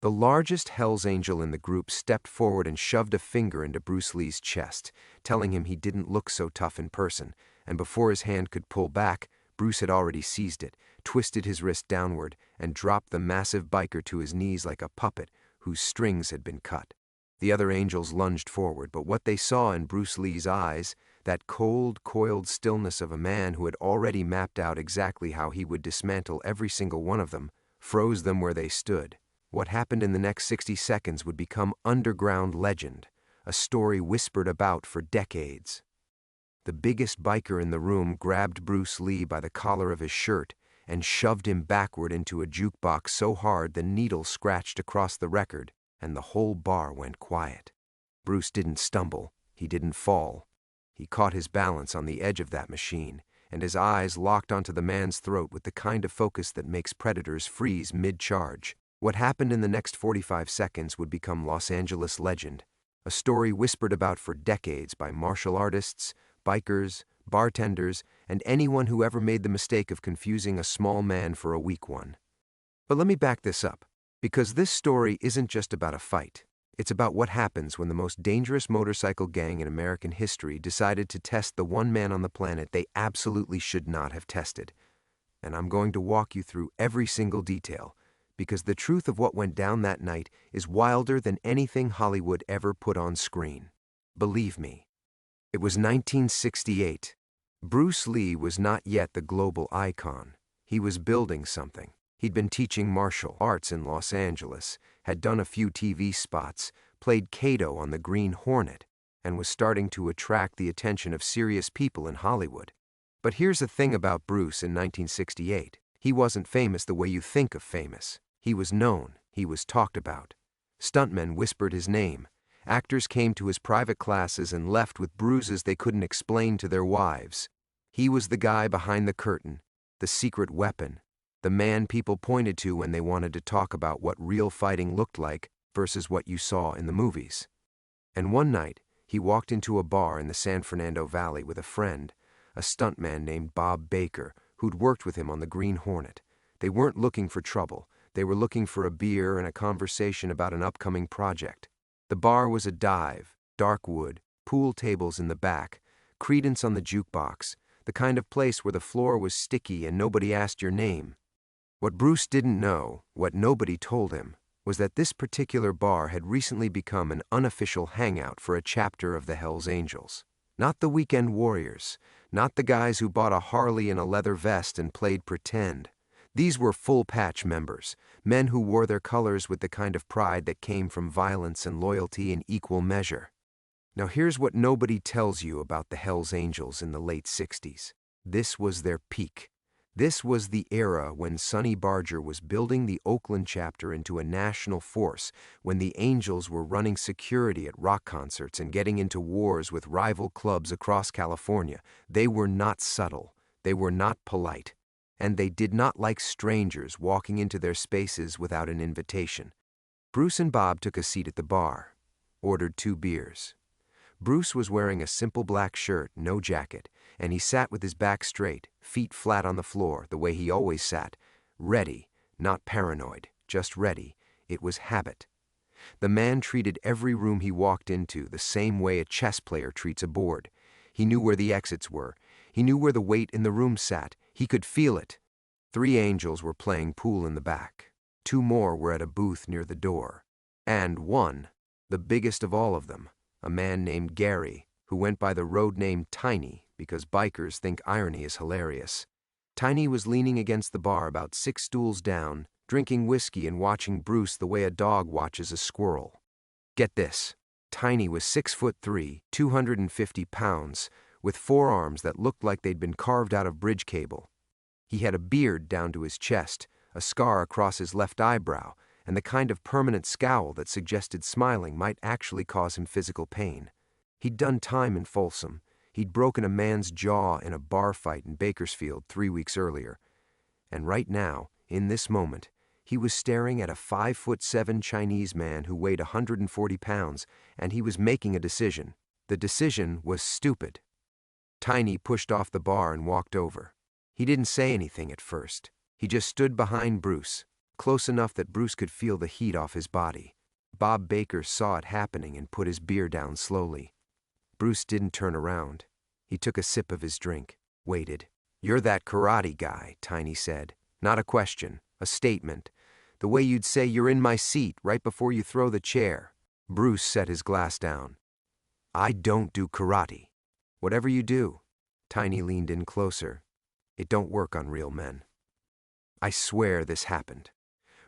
The largest Hell's Angel in the group stepped forward and shoved a finger into Bruce Lee's chest, telling him he didn't look so tough in person, and before his hand could pull back, Bruce had already seized it, twisted his wrist downward, and dropped the massive biker to his knees like a puppet whose strings had been cut. The other angels lunged forward, but what they saw in Bruce Lee's eyes, that cold, coiled stillness of a man who had already mapped out exactly how he would dismantle every single one of them, froze them where they stood. What happened in the next 60 seconds would become underground legend, a story whispered about for decades. The biggest biker in the room grabbed Bruce Lee by the collar of his shirt and shoved him backward into a jukebox so hard the needle scratched across the record and the whole bar went quiet. Bruce didn't stumble, he didn't fall. He caught his balance on the edge of that machine, and his eyes locked onto the man's throat with the kind of focus that makes predators freeze mid-charge. What happened in the next 45 seconds would become Los Angeles legend, a story whispered about for decades by martial artists, bikers, bartenders, and anyone who ever made the mistake of confusing a small man for a weak one. But let me back this up, because this story isn't just about a fight. It's about what happens when the most dangerous motorcycle gang in American history decided to test the one man on the planet they absolutely should not have tested. And I'm going to walk you through every single detail, because the truth of what went down that night is wilder than anything Hollywood ever put on screen. Believe me. It was 1968. Bruce Lee was not yet the global icon. He was building something. He'd been teaching martial arts in Los Angeles, had done a few TV spots, played Kato on the Green Hornet, and was starting to attract the attention of serious people in Hollywood. But here's the thing about Bruce in 1968. He wasn't famous the way you think of famous. He was known. He was talked about. Stuntmen whispered his name. Actors came to his private classes and left with bruises they couldn't explain to their wives. He was the guy behind the curtain, the secret weapon, the man people pointed to when they wanted to talk about what real fighting looked like versus what you saw in the movies. And one night, he walked into a bar in the San Fernando Valley with a friend, a stuntman named Bob Baker, who'd worked with him on the Green Hornet. They weren't looking for trouble. They were looking for a beer and a conversation about an upcoming project. The bar was a dive, dark wood, pool tables in the back, Creedence on the jukebox, the kind of place where the floor was sticky and nobody asked your name. What Bruce didn't know, what nobody told him, was that this particular bar had recently become an unofficial hangout for a chapter of the Hells Angels. Not the weekend warriors, not the guys who bought a Harley and a leather vest and played pretend. These were full-patch members, men who wore their colors with the kind of pride that came from violence and loyalty in equal measure. Now here's what nobody tells you about the Hells Angels in the late 60s. This was their peak. This was the era when Sonny Barger was building the Oakland chapter into a national force, when the Angels were running security at rock concerts and getting into wars with rival clubs across California. They were not subtle. They were not polite. And they did not like strangers walking into their spaces without an invitation. Bruce and Bob took a seat at the bar, ordered 2 beers. Bruce was wearing a simple black shirt, no jacket, and he sat with his back straight, feet flat on the floor, the way he always sat, ready, not paranoid, just ready. It was habit. The man treated every room he walked into the same way a chess player treats a board. He knew where the exits were. He knew where the weight in the room sat. He could feel it. 3 angels were playing pool in the back. 2 more were at a booth near the door. And one, the biggest of all of them, a man named Gary, who went by the road name Tiny because bikers think irony is hilarious. Tiny was leaning against the bar about 6 stools down, drinking whiskey and watching Bruce the way a dog watches a squirrel. Get this. Tiny was 6'3", 250 pounds, with forearms that looked like they'd been carved out of bridge cable. He had a beard down to his chest, a scar across his left eyebrow, and the kind of permanent scowl that suggested smiling might actually cause him physical pain. He'd done time in Folsom. He'd broken a man's jaw in a bar fight in Bakersfield 3 weeks earlier. And right now, in this moment, he was staring at a 5'7" Chinese man who weighed 140 pounds, and he was making a decision. The decision was stupid. Tiny pushed off the bar and walked over. He didn't say anything at first. He just stood behind Bruce, close enough that Bruce could feel the heat off his body. Bob Baker saw it happening and put his beer down slowly. Bruce didn't turn around. He took a sip of his drink, waited. "You're that karate guy," Tiny said. "Not a question, a statement. The way you'd say you're in my seat right before you throw the chair." Bruce set his glass down. "I don't do karate." "Whatever you do." Tiny leaned in closer. "It don't work on real men." "I swear this happened."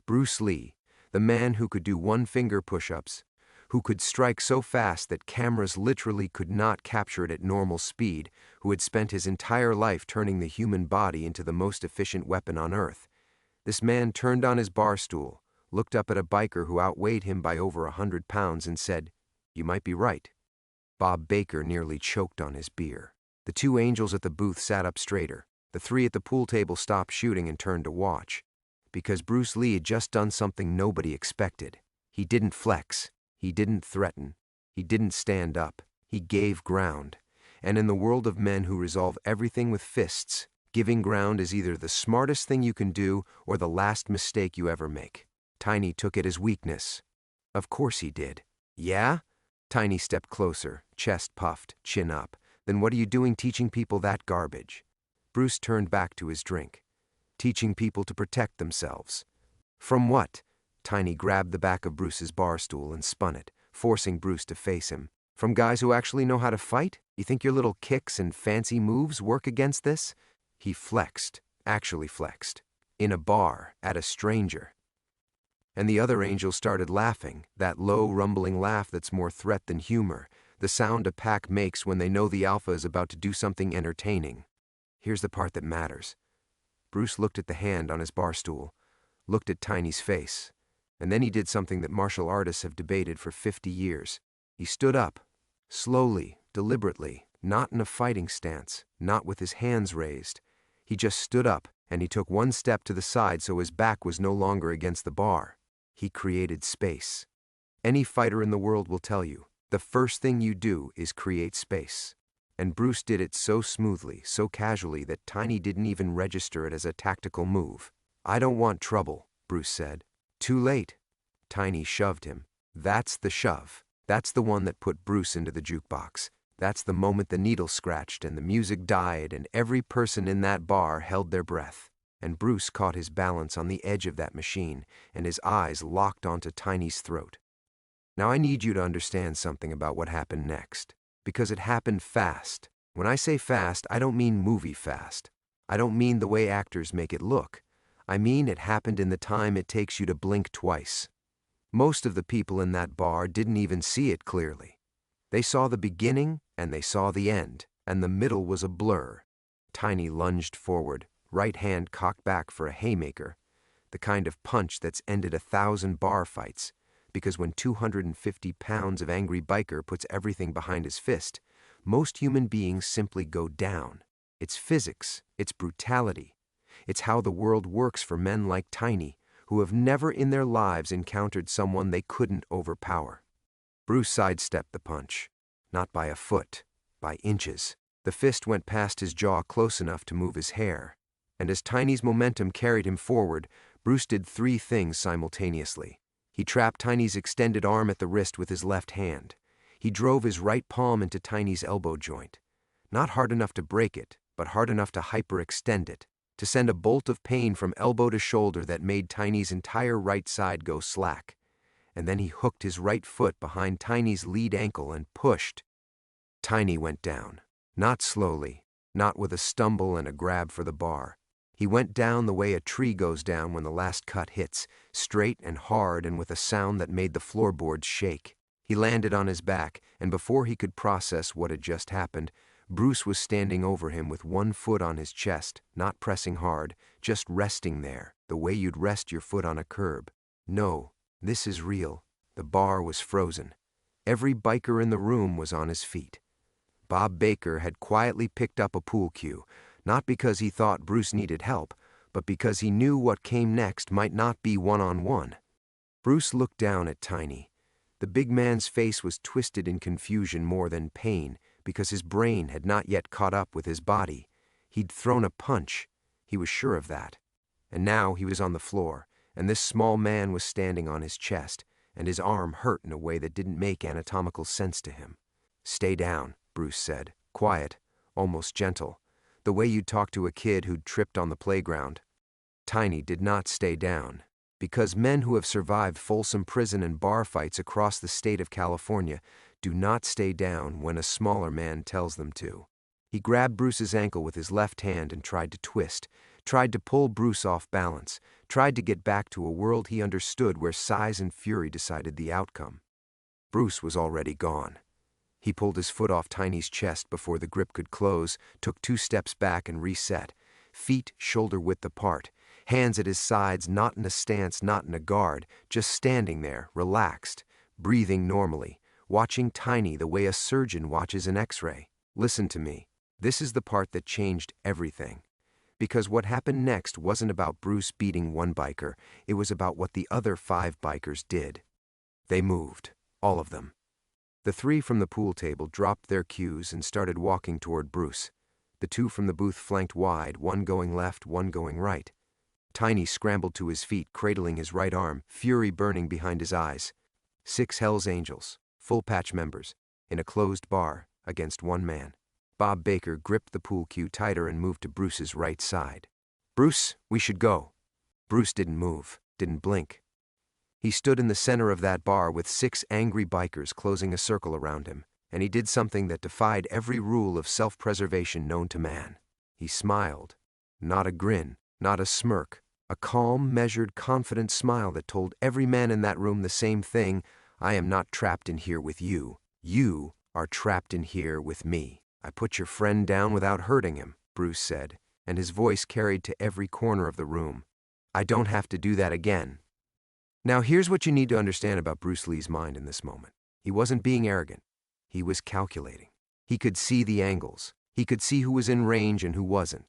Bruce Lee, the man who could do one-finger push-ups, who could strike so fast that cameras literally could not capture it at normal speed, who had spent his entire life turning the human body into the most efficient weapon on Earth. This man turned on his bar stool, looked up at a biker who outweighed him by over 100 pounds and said, "You might be right." Bob Baker nearly choked on his beer. The two angels at the booth sat up straighter. The three at the pool table stopped shooting and turned to watch. Because Bruce Lee had just done something nobody expected. He didn't flex. He didn't threaten. He didn't stand up. He gave ground. And in the world of men who resolve everything with fists, giving ground is either the smartest thing you can do or the last mistake you ever make. Tiny took it as weakness. Of course he did. "Yeah?" Tiny stepped closer, chest puffed, chin up. "Then what are you doing teaching people that garbage?" Bruce turned back to his drink. "Teaching people to protect themselves." "From what?" Tiny grabbed the back of Bruce's bar stool and spun it, forcing Bruce to face him. "From guys who actually know how to fight? You think your little kicks and fancy moves work against this?" He flexed, actually flexed. In a bar, at a stranger. And the other angels started laughing, that low, rumbling laugh that's more threat than humor, the sound a pack makes when they know the alpha is about to do something entertaining. Here's the part that matters. Bruce looked at the hand on his bar stool, looked at Tiny's face, and then he did something that martial artists have debated for 50 years. He stood up, slowly, deliberately, not in a fighting stance, not with his hands raised. He just stood up, and he took one step to the side so his back was no longer against the bar. He created space. Any fighter in the world will tell you, the first thing you do is create space. And Bruce did it so smoothly, so casually that Tiny didn't even register it as a tactical move. "I don't want trouble," Bruce said. "Too late." Tiny shoved him. That's the shove. That's the one that put Bruce into the jukebox. That's the moment the needle scratched and the music died and every person in that bar held their breath. And Bruce caught his balance on the edge of that machine, and his eyes locked onto Tiny's throat. Now I need you to understand something about what happened next. Because it happened fast. When I say fast, I don't mean movie fast. I don't mean the way actors make it look. I mean it happened in the time it takes you to blink twice. Most of the people in that bar didn't even see it clearly. They saw the beginning and they saw the end, and the middle was a blur. Tiny lunged forward, right hand cocked back for a haymaker, the kind of punch that's ended 1,000 bar fights, because when 250 pounds of angry biker puts everything behind his fist, most human beings simply go down. It's physics, it's brutality. It's how the world works for men like Tiny, who have never in their lives encountered someone they couldn't overpower. Bruce sidestepped the punch, not by a foot, by inches. The fist went past his jaw close enough to move his hair, and as Tiny's momentum carried him forward, Bruce did 3 things simultaneously. He trapped Tiny's extended arm at the wrist with his left hand. He drove his right palm into Tiny's elbow joint. Not hard enough to break it, but hard enough to hyperextend it, to send a bolt of pain from elbow to shoulder that made Tiny's entire right side go slack. And then he hooked his right foot behind Tiny's lead ankle and pushed. Tiny went down. Not slowly, not with a stumble and a grab for the bar. He went down the way a tree goes down when the last cut hits, straight and hard and with a sound that made the floorboards shake. He landed on his back, and before he could process what had just happened, Bruce was standing over him with one foot on his chest, not pressing hard, just resting there, the way you'd rest your foot on a curb. No, this is real. The bar was frozen. Every biker in the room was on his feet. Bob Baker had quietly picked up a pool cue, not because he thought Bruce needed help, but because he knew what came next might not be one-on-one. Bruce looked down at Tiny. The big man's face was twisted in confusion more than pain, because his brain had not yet caught up with his body. He'd thrown a punch. He was sure of that. And now he was on the floor, and this small man was standing on his chest, and his arm hurt in a way that didn't make anatomical sense to him. "Stay down," Bruce said, quiet, almost gentle, the way you'd talk to a kid who'd tripped on the playground. Tiny did not stay down, because men who have survived Folsom Prison and bar fights across the state of California do not stay down when a smaller man tells them to. He grabbed Bruce's ankle with his left hand and tried to twist, tried to pull Bruce off balance, tried to get back to a world he understood where size and fury decided the outcome. Bruce was already gone. He pulled his foot off Tiny's chest before the grip could close, took 2 steps back and reset, feet shoulder-width apart, hands at his sides, not in a stance, not in a guard, just standing there, relaxed, breathing normally, watching Tiny the way a surgeon watches an X-ray. Listen to me. This is the part that changed everything. Because what happened next wasn't about Bruce beating one biker, it was about what the other 5 bikers did. They moved, all of them. The 3 from the pool table dropped their cues and started walking toward Bruce. The 2 from the booth flanked wide, one going left, one going right. Tiny scrambled to his feet, cradling his right arm, fury burning behind his eyes. 6 Hells Angels, full patch members, in a closed bar, against one man. Bob Baker gripped the pool cue tighter and moved to Bruce's right side. "Bruce, we should go." Bruce didn't move, didn't blink. He stood in the center of that bar with 6 angry bikers closing a circle around him, and he did something that defied every rule of self-preservation known to man. He smiled. Not a grin, not a smirk, a calm, measured, confident smile that told every man in that room the same thing: I am not trapped in here with you. You are trapped in here with me. "I put your friend down without hurting him," Bruce said, and his voice carried to every corner of the room. "I don't have to do that again." Now here's what you need to understand about Bruce Lee's mind in this moment. He wasn't being arrogant. He was calculating. He could see the angles. He could see who was in range and who wasn't.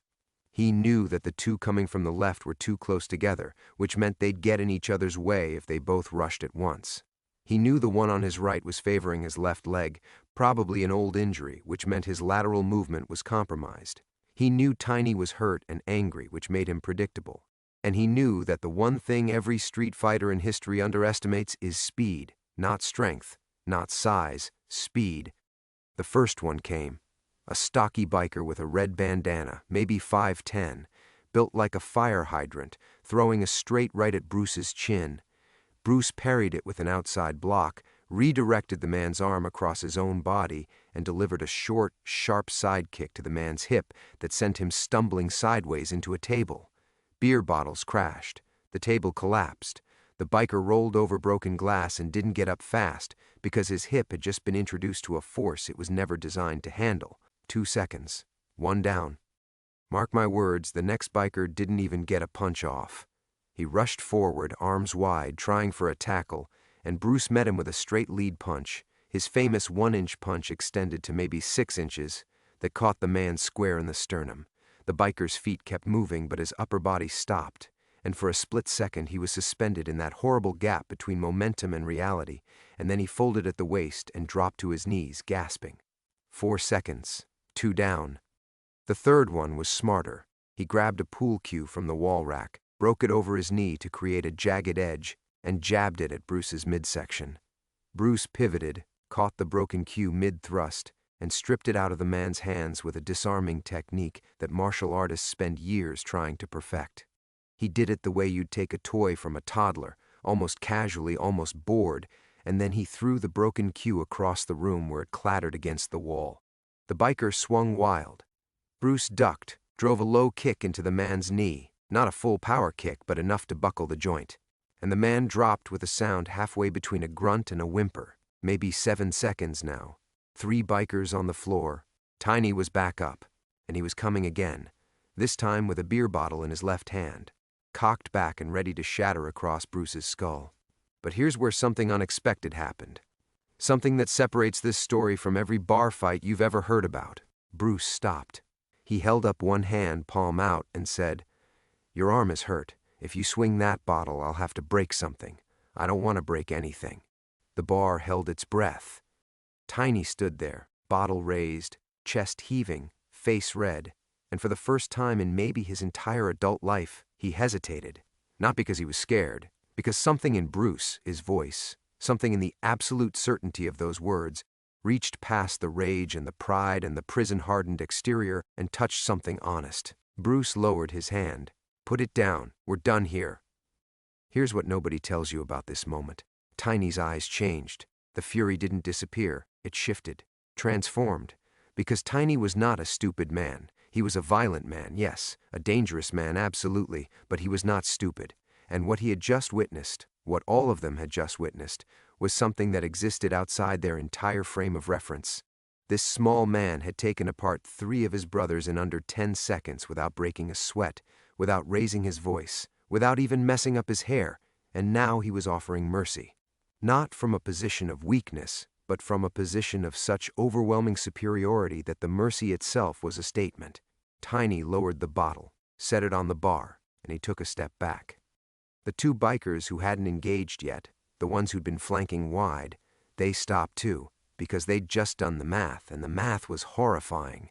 He knew that the 2 coming from the left were too close together, which meant they'd get in each other's way if they both rushed at once. He knew the one on his right was favoring his left leg, probably an old injury, which meant his lateral movement was compromised. He knew Tiny was hurt and angry, which made him predictable. And he knew that the one thing every street fighter in history underestimates is speed, not strength, not size, speed. The first one came. A stocky biker with a red bandana, maybe 5'10", built like a fire hydrant, throwing a straight right at Bruce's chin. Bruce parried it with an outside block, redirected the man's arm across his own body, and delivered a short, sharp side kick to the man's hip that sent him stumbling sideways into a table. Beer bottles crashed. The table collapsed. The biker rolled over broken glass and didn't get up fast because his hip had just been introduced to a force it was never designed to handle. 2 seconds. 1 down. Mark my words, the next biker didn't even get a punch off. He rushed forward, arms wide, trying for a tackle, and Bruce met him with a straight lead punch, his famous 1-inch punch extended to maybe 6 inches, that caught the man square in the sternum. The biker's feet kept moving, but his upper body stopped, and for a split second he was suspended in that horrible gap between momentum and reality, and then he folded at the waist and dropped to his knees, gasping. 4 seconds. 2 down. The third one was smarter. He grabbed a pool cue from the wall rack, broke it over his knee to create a jagged edge, and jabbed it at Bruce's midsection. Bruce pivoted, caught the broken cue mid-thrust, and stripped it out of the man's hands with a disarming technique that martial artists spend years trying to perfect. He did it the way you'd take a toy from a toddler, almost casually, almost bored, and then he threw the broken cue across the room where it clattered against the wall. The biker swung wild. Bruce ducked, drove a low kick into the man's knee, not a full power kick, but enough to buckle the joint, and the man dropped with a sound halfway between a grunt and a whimper. Maybe 7 seconds now. 3 bikers on the floor. Tiny was back up, and he was coming again, this time with a beer bottle in his left hand, cocked back and ready to shatter across Bruce's skull. But here's where something unexpected happened. Something that separates this story from every bar fight you've ever heard about. Bruce stopped. He held up one hand, palm out, and said, "Your arm is hurt. If you swing that bottle, I'll have to break something. I don't want to break anything." The bar held its breath. Tiny stood there, bottle raised, chest heaving, face red, and for the first time in maybe his entire adult life, he hesitated. Not because he was scared, because something in Bruce, his voice, something in the absolute certainty of those words, reached past the rage and the pride and the prison-hardened exterior and touched something honest. Bruce lowered his hand. "Put it down. We're done here." Here's what nobody tells you about this moment. Tiny's eyes changed. The fury didn't disappear. It shifted, transformed. Because Tiny was not a stupid man. He was a violent man, yes, a dangerous man, absolutely, but he was not stupid. And what he had just witnessed, what all of them had just witnessed, was something that existed outside their entire frame of reference. This small man had taken apart 3 of his brothers in under 10 seconds without breaking a sweat, without raising his voice, without even messing up his hair, and now he was offering mercy. Not from a position of weakness, but from a position of such overwhelming superiority that the mercy itself was a statement. Tiny lowered the bottle, set it on the bar, and he took a step back. The 2 bikers who hadn't engaged yet, the ones who'd been flanking wide, they stopped too, because they'd just done the math, and the math was horrifying.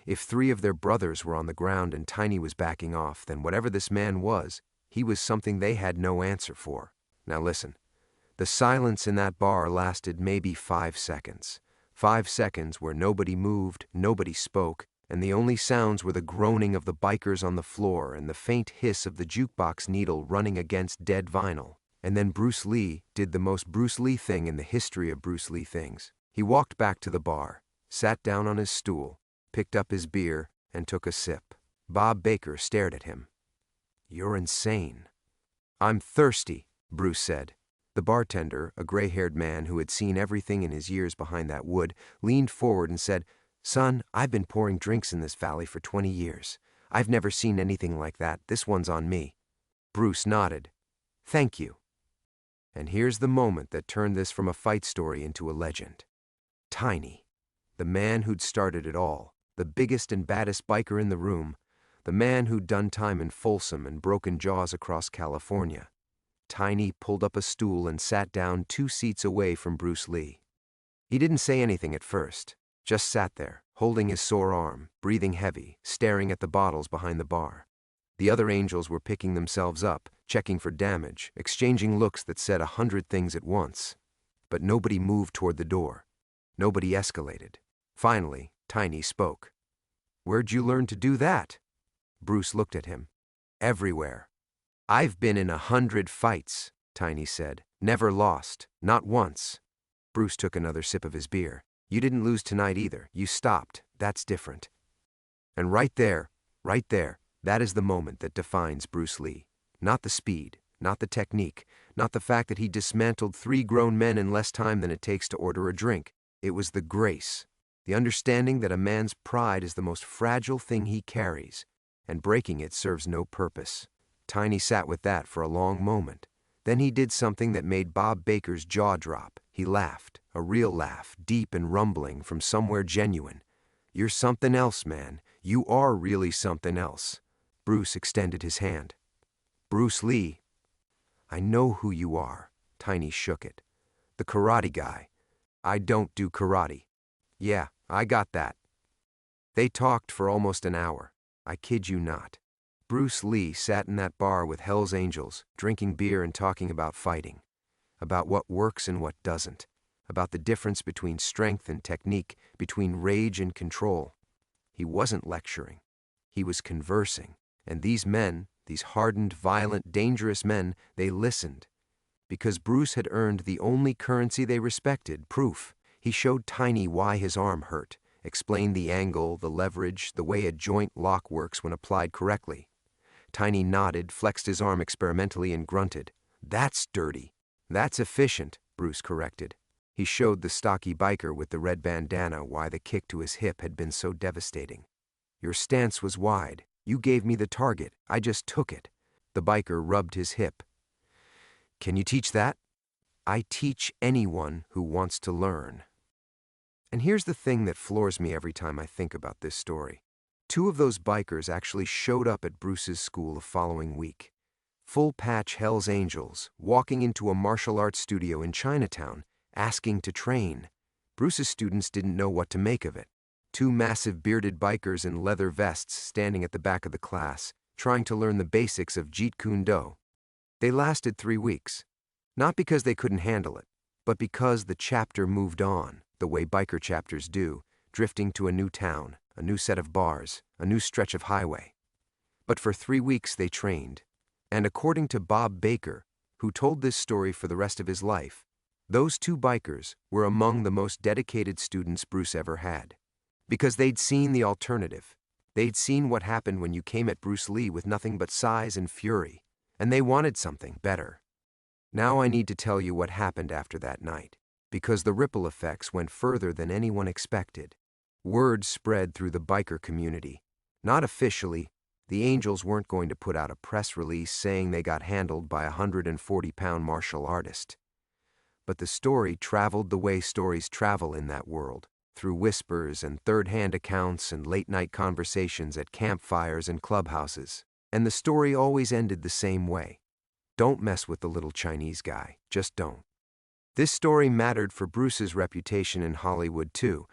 If 3 of their brothers were on the ground and Tiny was backing off, then whatever this man was, he was something they had no answer for. Now listen. The silence in that bar lasted maybe 5 seconds. 5 seconds where nobody moved, nobody spoke, and the only sounds were the groaning of the bikers on the floor and the faint hiss of the jukebox needle running against dead vinyl. And then Bruce Lee did the most Bruce Lee thing in the history of Bruce Lee things. He walked back to the bar, sat down on his stool, picked up his beer, and took a sip. Bob Baker stared at him. "You're insane." "I'm thirsty," Bruce said. The bartender, a gray-haired man who had seen everything in his years behind that wood, leaned forward and said, "Son, I've been pouring drinks in this valley for 20 years. I've never seen anything like that. This one's on me." Bruce nodded. "Thank you." And here's the moment that turned this from a fight story into a legend. Tiny, the man who'd started it all, the biggest and baddest biker in the room, the man who'd done time in Folsom and broken jaws across California. Tiny pulled up a stool and sat down 2 seats away from Bruce Lee. He didn't say anything at first, just sat there, holding his sore arm, breathing heavy, staring at the bottles behind the bar. The other angels were picking themselves up, checking for damage, exchanging looks that said 100 things at once. But nobody moved toward the door. Nobody escalated. Finally, Tiny spoke. "Where'd you learn to do that?" Bruce looked at him. "Everywhere." "I've been in 100 fights," Tiny said. "Never lost. Not once." Bruce took another sip of his beer. "You didn't lose tonight either. You stopped. That's different." And right there, that is the moment that defines Bruce Lee. Not the speed, not the technique, not the fact that he dismantled 3 grown men in less time than it takes to order a drink. It was the grace, the understanding that a man's pride is the most fragile thing he carries, and breaking it serves no purpose. Tiny sat with that for a long moment. Then he did something that made Bob Baker's jaw drop. He laughed, a real laugh, deep and rumbling from somewhere genuine. "You're something else, man. You are really something else." Bruce extended his hand. "Bruce Lee." "I know who you are." Tiny shook it. "The karate guy." "I don't do karate." "Yeah, I got that." They talked for almost an hour. I kid you not. Bruce Lee sat in that bar with Hell's Angels, drinking beer and talking about fighting, about what works and what doesn't, about the difference between strength and technique, between rage and control. He wasn't lecturing. He was conversing. And these men, these hardened, violent, dangerous men, they listened. Because Bruce had earned the only currency they respected, proof. He showed Tiny why his arm hurt, explained the angle, the leverage, the way a joint lock works when applied correctly. Tiny nodded, flexed his arm experimentally, and grunted. "That's dirty." "That's efficient," Bruce corrected. He showed the stocky biker with the red bandana why the kick to his hip had been so devastating. "Your stance was wide. You gave me the target. I just took it." The biker rubbed his hip. "Can you teach that?" "I teach anyone who wants to learn." And here's the thing that floors me every time I think about this story. 2 of those bikers actually showed up at Bruce's school the following week. Full-patch Hell's Angels, walking into a martial arts studio in Chinatown, asking to train. Bruce's students didn't know what to make of it. 2 massive bearded bikers in leather vests standing at the back of the class, trying to learn the basics of Jeet Kune Do. They lasted 3 weeks. Not because they couldn't handle it, but because the chapter moved on, the way biker chapters do, drifting to a new town, a new set of bars, a new stretch of highway. But for 3 weeks they trained. And according to Bob Baker, who told this story for the rest of his life, those 2 bikers were among the most dedicated students Bruce ever had. Because they'd seen the alternative. They'd seen what happened when you came at Bruce Lee with nothing but size and fury, and they wanted something better. Now I need to tell you what happened after that night, because the ripple effects went further than anyone expected. Word spread through the biker community. Not officially, the Angels weren't going to put out a press release saying they got handled by a 140-pound martial artist. But the story traveled the way stories travel in that world, through whispers and third-hand accounts and late-night conversations at campfires and clubhouses. And the story always ended the same way. Don't mess with the little Chinese guy. Just don't. This story mattered for Bruce's reputation in Hollywood too,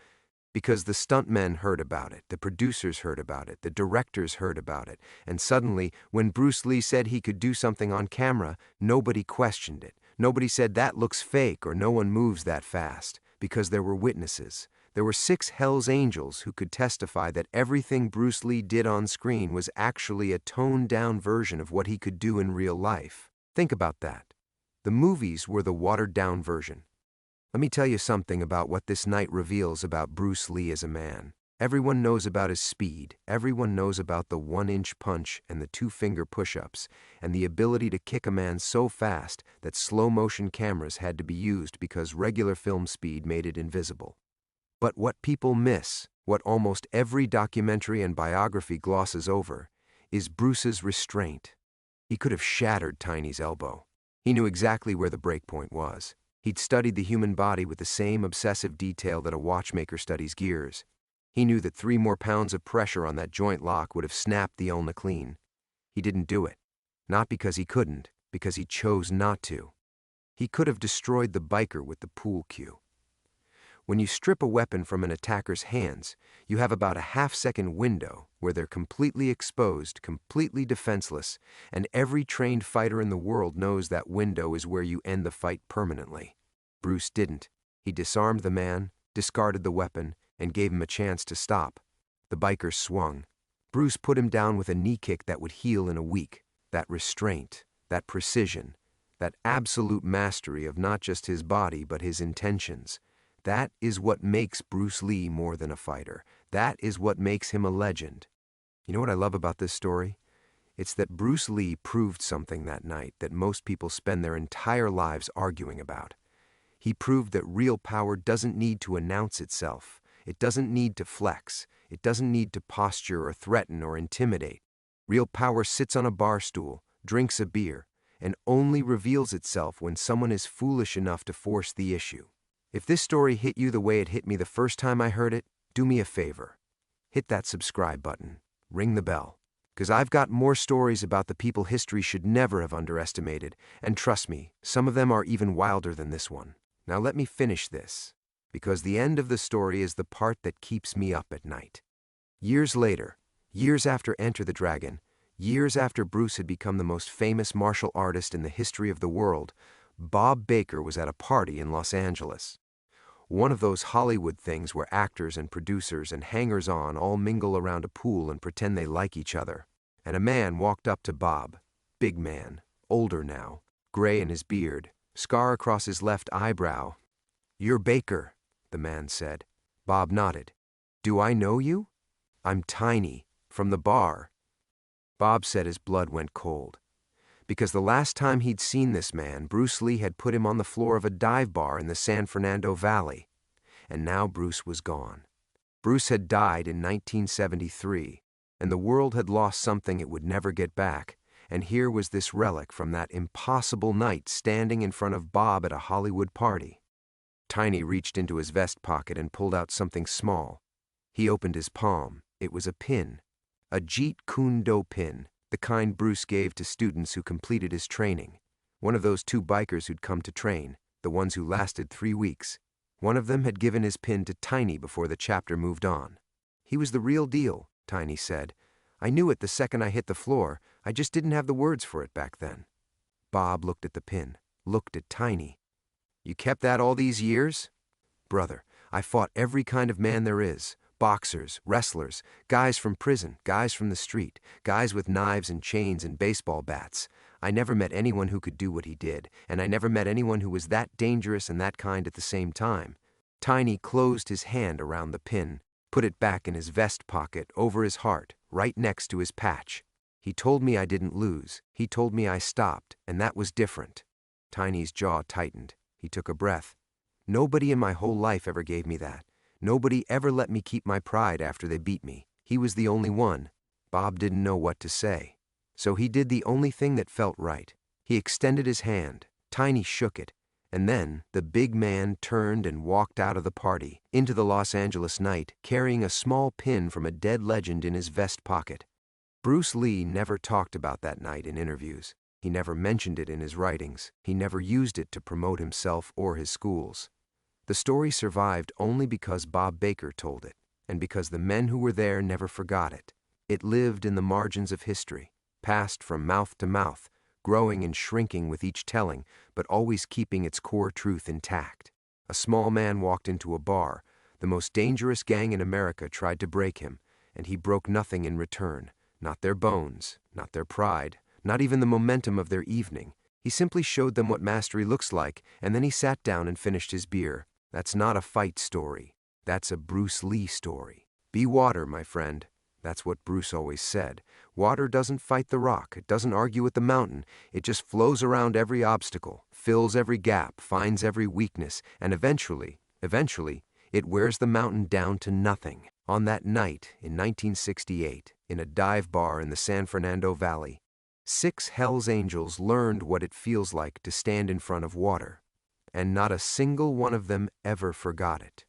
because the stuntmen heard about it, the producers heard about it, the directors heard about it, and suddenly, when Bruce Lee said he could do something on camera, nobody questioned it. Nobody said that looks fake or no one moves that fast, because there were witnesses. There were 6 Hell's Angels who could testify that everything Bruce Lee did on screen was actually a toned-down version of what he could do in real life. Think about that. The movies were the watered-down version. Let me tell you something about what this night reveals about Bruce Lee as a man. Everyone knows about his speed. Everyone knows about the 1-inch punch and the 2-finger push-ups, and the ability to kick a man so fast that slow-motion cameras had to be used because regular film speed made it invisible. But what people miss, what almost every documentary and biography glosses over, is Bruce's restraint. He could have shattered Tiny's elbow. He knew exactly where the breakpoint was. He'd studied the human body with the same obsessive detail that a watchmaker studies gears. He knew that 3 more pounds of pressure on that joint lock would have snapped the ulna clean. He didn't do it. Not because he couldn't, because he chose not to. He could have destroyed the biker with the pool cue. When you strip a weapon from an attacker's hands, you have about a half-second window where they're completely exposed, completely defenseless, and every trained fighter in the world knows that window is where you end the fight permanently. Bruce didn't. He disarmed the man, discarded the weapon, and gave him a chance to stop. The biker swung. Bruce put him down with a knee kick that would heal in a week. That restraint, that precision, that absolute mastery of not just his body but his intentions. That is what makes Bruce Lee more than a fighter. That is what makes him a legend. You know what I love about this story? It's that Bruce Lee proved something that night that most people spend their entire lives arguing about. He proved that real power doesn't need to announce itself. It doesn't need to flex. It doesn't need to posture or threaten or intimidate. Real power sits on a bar stool, drinks a beer, and only reveals itself when someone is foolish enough to force the issue. If this story hit you the way it hit me the first time I heard it, do me a favor. Hit that subscribe button. Ring the bell. Because I've got more stories about the people history should never have underestimated, and trust me, some of them are even wilder than this one. Now let me finish this, because the end of the story is the part that keeps me up at night. Years later, years after Enter the Dragon, years after Bruce had become the most famous martial artist in the history of the world, Bob Baker was at a party in Los Angeles. One of those Hollywood things where actors and producers and hangers-on all mingle around a pool and pretend they like each other. And a man walked up to Bob. Big man, older now, gray in his beard, scar across his left eyebrow. "You're Baker," the man said. Bob nodded. "Do I know you?" "I'm Tiny, from the bar." Bob said his blood went cold. Because the last time he'd seen this man, Bruce Lee had put him on the floor of a dive bar in the San Fernando Valley. And now Bruce was gone. Bruce had died in 1973, and the world had lost something it would never get back. And here was this relic from that impossible night standing in front of Bob at a Hollywood party. Tiny reached into his vest pocket and pulled out something small. He opened his palm. It was a pin. A Jeet Kune Do pin. The kind Bruce gave to students who completed his training. One of those 2 bikers who'd come to train, the ones who lasted 3 weeks. One of them had given his pin to Tiny before the chapter moved on. "He was the real deal," Tiny said. "I knew it the second I hit the floor. I just didn't have the words for it back then." Bob looked at the pin, looked at Tiny. "You kept that all these years?" "Brother, I fought every kind of man there is. Boxers, wrestlers, guys from prison, guys from the street, guys with knives and chains and baseball bats. I never met anyone who could do what he did, and I never met anyone who was that dangerous and that kind at the same time." Tiny closed his hand around the pin, put it back in his vest pocket over his heart, right next to his patch. "He told me I didn't lose. He told me I stopped, and that was different." Tiny's jaw tightened. He took a breath. "Nobody in my whole life ever gave me that. Nobody ever let me keep my pride after they beat me. He was the only one." Bob didn't know what to say. So he did the only thing that felt right. He extended his hand. Tiny shook it. And then the big man turned and walked out of the party, into the Los Angeles night, carrying a small pin from a dead legend in his vest pocket. Bruce Lee never talked about that night in interviews. He never mentioned it in his writings. He never used it to promote himself or his schools. The story survived only because Bob Baker told it, and because the men who were there never forgot it. It lived in the margins of history, passed from mouth to mouth, growing and shrinking with each telling, but always keeping its core truth intact. A small man walked into a bar. The most dangerous gang in America tried to break him, and he broke nothing in return. Not their bones, not their pride, not even the momentum of their evening. He simply showed them what mastery looks like, and then he sat down and finished his beer. That's not a fight story. That's a Bruce Lee story. Be water, my friend. That's what Bruce always said. Water doesn't fight the rock. It doesn't argue with the mountain. It just flows around every obstacle, fills every gap, finds every weakness, and eventually, it wears the mountain down to nothing. On that night in 1968, in a dive bar in the San Fernando Valley, 6 Hell's Angels learned what it feels like to stand in front of water. And not a single one of them ever forgot it.